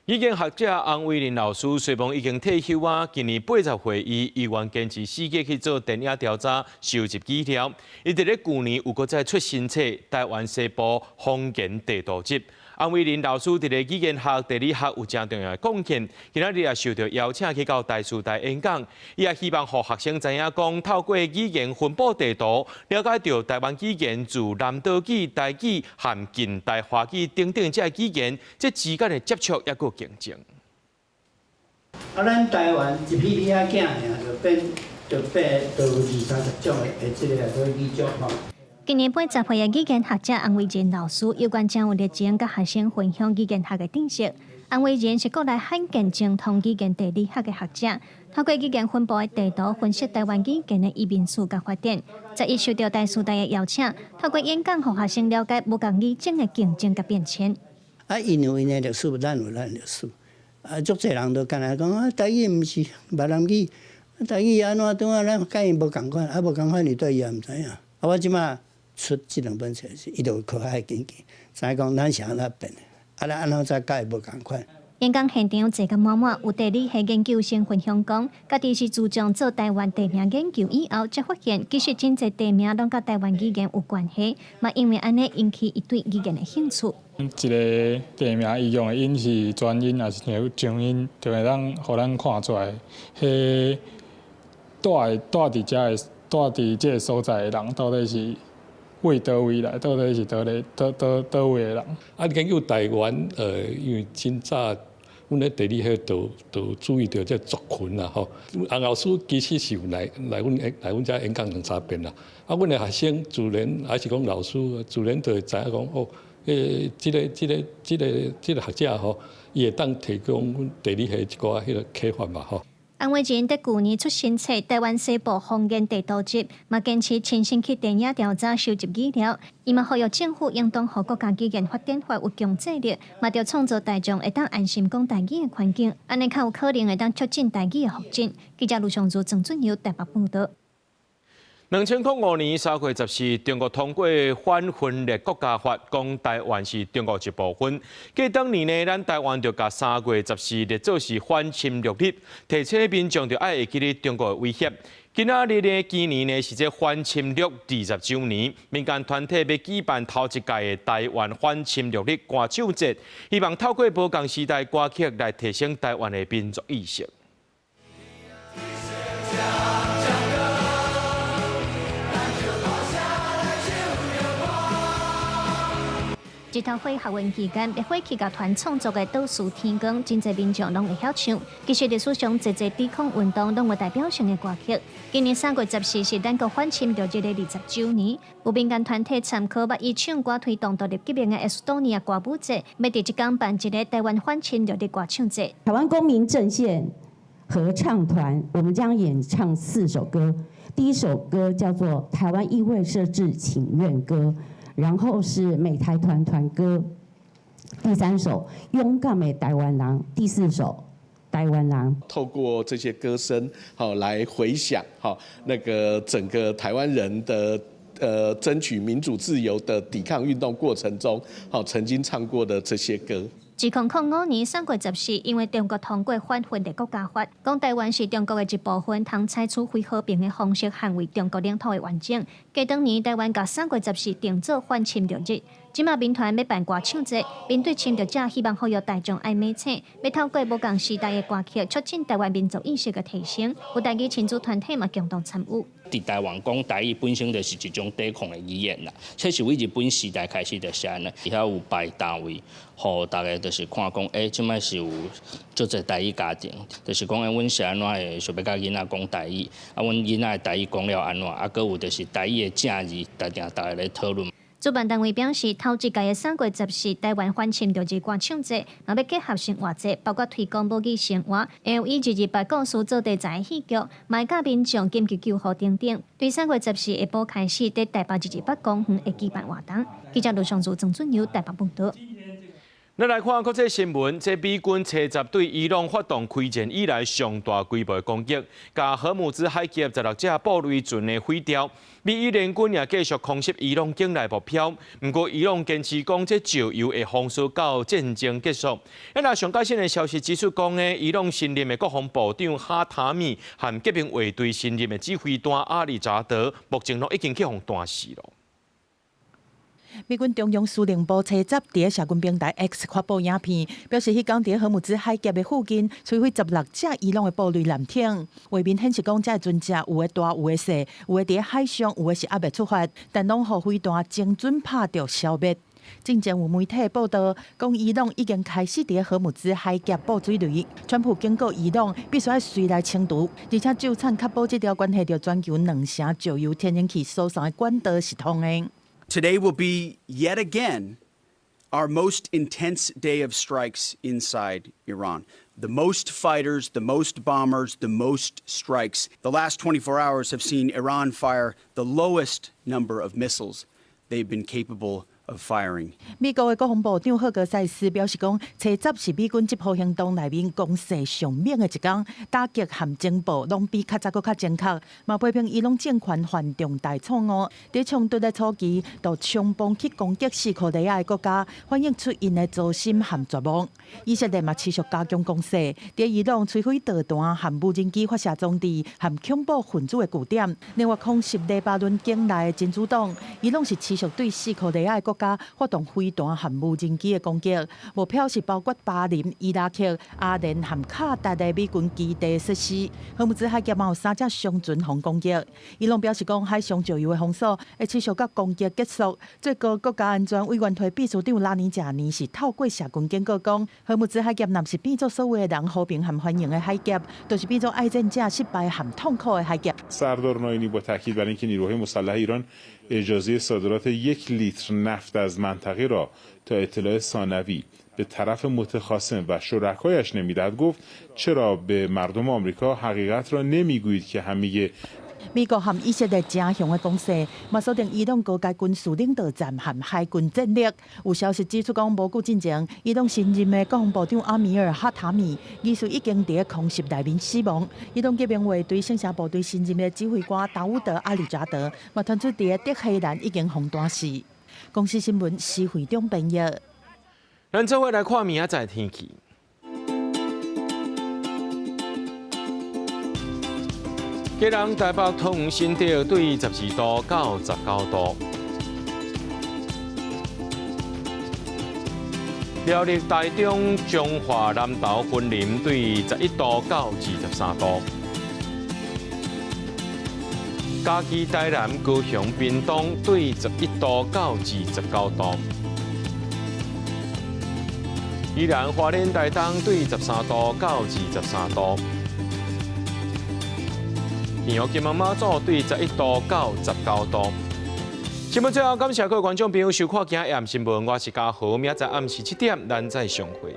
已经学者洪伟林老师虽然已经退休今年80岁，伊依然坚持世界去做电影调查、收集资料。伊伫咧去年有搁再出新册《台湾西部方言地图集》。洪伟林老师伫咧语言学、地理学有正重要的贡献，今仔日也受到邀请去到台师大演讲。伊也希望互学生知影讲，透过语言分布地图，了解到台湾语言自南岛语、台语和近代华语等等这语言，这之间的接触也搁竞争。咱台湾一批批仔囝尔，就变到20-30种的这个做语种吼。今年80岁的语言学者洪伟仁老师有关将有热情甲学生分享语言学的知识。洪伟仁是国内罕见精通语言地理学的学者，透过语言分布的地图分析台湾语言的移民史甲发展。在伊受到台师大的邀请，透过演讲，让学生了解不同语种的竞争甲变迁。因有因的历史，咱有咱历史。足侪人都干来讲台语毋是闽南语，台语安怎怎咱甲因无共款，无共款，你对伊也毋知影。我即马出这2本册是，伊就靠海经济，知讲咱是安怎变的，咱安怎再甲伊无共款。演讲现场坐甲满满，有地理系研究生分享讲，家己是自从做台湾地名研究以后，才发现其实真侪地名拢甲台湾语言有关系，嘛因为安尼引起伊对语言的兴趣。一个地名伊用的音是转音还是重音，就会当互咱看出来，迄住伫这个所在的人到底是为倒位来，到底是倒位的人。研究台湾，因为真早。阮咧地理迄都注意到这族群啦吼，洪老师其实是有来阮遮演讲2-3遍啦。阮的学生自然还是讲老师，自然就会知影讲哦，这个学者吼，伊会当提供阮地理系一寡迄个启发嘛吼。洪伟仁在去年出新册《台湾西部方言地图集》，嘛坚持亲身去电影调查、收集资料。伊嘛呼吁政府应当互国家语言发展法有强制力，嘛要创造大众会当安心讲台语的环境，安尼较有可能会当促进台语的发展。记者卢尚如、郑准佑台北报道。2005年3月14日，中国通过反分裂国家法，讲台湾是中国一部分。继当年呢，咱台湾就甲3月14日列做是反侵略日，提醒民众就爱会记咧中国的威胁。今仔日呢，今年呢是这反侵略20周年，民间团体要举办头一届的台湾反侵略日歌唱节，希望透过无共时代歌曲来提升台湾的民族意识。这套会学运期间，被火器甲团创作的《倒数天光》，真侪民众拢会晓唱。其实历史上侪抵抗运动拢有代表性的歌曲。今年3月14日是咱国反侵略日的20周年，有民间团体参考，以唱歌推动独立革命的埃斯多尼亚歌舞节，要伫即天办一个台湾反侵略日歌唱节。台湾公民阵线合唱团，我们将演唱4首歌。第一首歌叫做《台湾议会设置请愿歌》。然后是美台团团歌，第3首勇敢的台湾人，第4首台湾人。透过这些歌声，好来回想，好那个整个台湾人的争取民主自由的抵抗运动过程中，好曾经唱过的这些歌。2005年3月14日，因为中国通过反分裂国家法，讲台湾是中国的一部分，通采取非和平的方式捍卫中国领土的完整。继当年台湾甲3月14日定做反侵略日，即马民团要办歌唱节，面对侵略者，希望呼吁大众爱美青，要透过无共时代的歌曲，促进台湾民族意识的提升。有台语亲子团体嘛共同参与。伫台湾讲台语本身就是一种抵抗的语言啦，这是为日本时代开始就是安尼，遐有摆单位，互大家就是看讲，即摆是有足侪台语家庭，就是讲，阮是安怎会想要甲囡仔讲台语，阮囡仔的台语讲了安怎，搁有就是台语的正字，大家咧讨论。主办单位表示，头一届的3月14台湾反侵略日歌唱节，也要结合生活节，包括推广母语生活，还有以日白故事做题材戏剧，卖甲民众紧急救护等等。对3月14下晡开始，在台北日北公园会举办活动。记者卢尚祖、郑准友台北报道。咱来看国际新闻，这美军车集对伊朗发动开战以来上大规模攻击，甲荷姆兹海峡16架布雷船的毁掉。美伊联军也继续空袭伊朗境内目标，不过伊朗坚持讲这石油会封锁到战争结束。那上最新的消息指出讲呢，伊朗新任的国防部长哈塔米和革命卫队新任的指挥官阿里扎德，目前都已经去互断死了。美军中央司令部车集伫社群平台 X 发布影片，表示迄天伫荷姆兹海峡的附近摧毁16架伊朗的布雷舰艇。画面显示讲，这船只有的大，有的小，有的伫海上，有的是还未出发，但拢互飞弹精准拍着消灭。之前有媒体报道，讲伊朗已经开始伫荷姆兹海峡布水雷，宣布警告伊朗必须要随来清除，而且就产确保这条关系到全球2成石油天然气输送的管道是通的。Today will be yet again our most intense day of strikes inside Iran. The most fighters, the most bombers, the most strikes. The last 24 hours have seen Iran fire the lowest number of missiles they've been capable of firing. 美国的国防部长赫格塞斯表示讲，车集是美军这波行动内面攻势上猛的一天，打击和警报拢比较早较正确，嘛批评伊朗政权犯重大错误。在冲突的初期，就冲锋去攻击西库利亚的国家，反映出因的造心和绝望。以色列嘛持续加强攻势，在伊朗摧毁导弹和无人机发射装置和恐怖分子的据点，另外空袭黎巴嫩境内的真主党。伊朗是持续对西库利亚的国家发动飞弹和无人机的攻击，目标是包括巴林、伊拉克、阿联和卡达的美军基地设施。荷姆兹海峡嘛有3架商船防攻击。伊朗表示讲，海上石油的封锁会持续到攻击结束。最高国家安全委员会秘书长拉尼贾尼是透过社群警告讲，荷姆兹海峡若是变作所有的人和平和欢迎的海峡，就是变作爱战者失败和痛苦的海峡。سردار ناینی با تاکید بر اینکه نیروهای مسلح ایران اجازه صادرات 1 لیتر نفت از منطقه را تا اطلاع ثانوی به طرف متخاصم و شرکایش نمیدهد گفت چرا به مردم آمریکا حقیقت را نمیگویید که همه美国和以色列加强的攻势，嘛锁定伊朗高阶军事领导站和海军战略。有消息指出讲，无久之前，伊朗新任的国防部长阿米尔·哈塔米疑似已经伫空袭内面死亡。伊朗革命卫队圣城部队新任的指挥官达乌德·阿里扎德嘛传出伫德黑兰已经轰断死。公司新闻是会长编译。咱做伙来看明仔载天气。基隆台北通新潮对12度到19度，苗栗台中彰化南投云林对11度到23度，嘉义台南高雄屏东对11度到29度，宜兰花莲台东对13度到23度。平湖金门马祖对11度到19度。新闻最后，感谢各位观众朋友收看今日暗新闻，我是嘉豪，明仔载暗时7点咱再相会。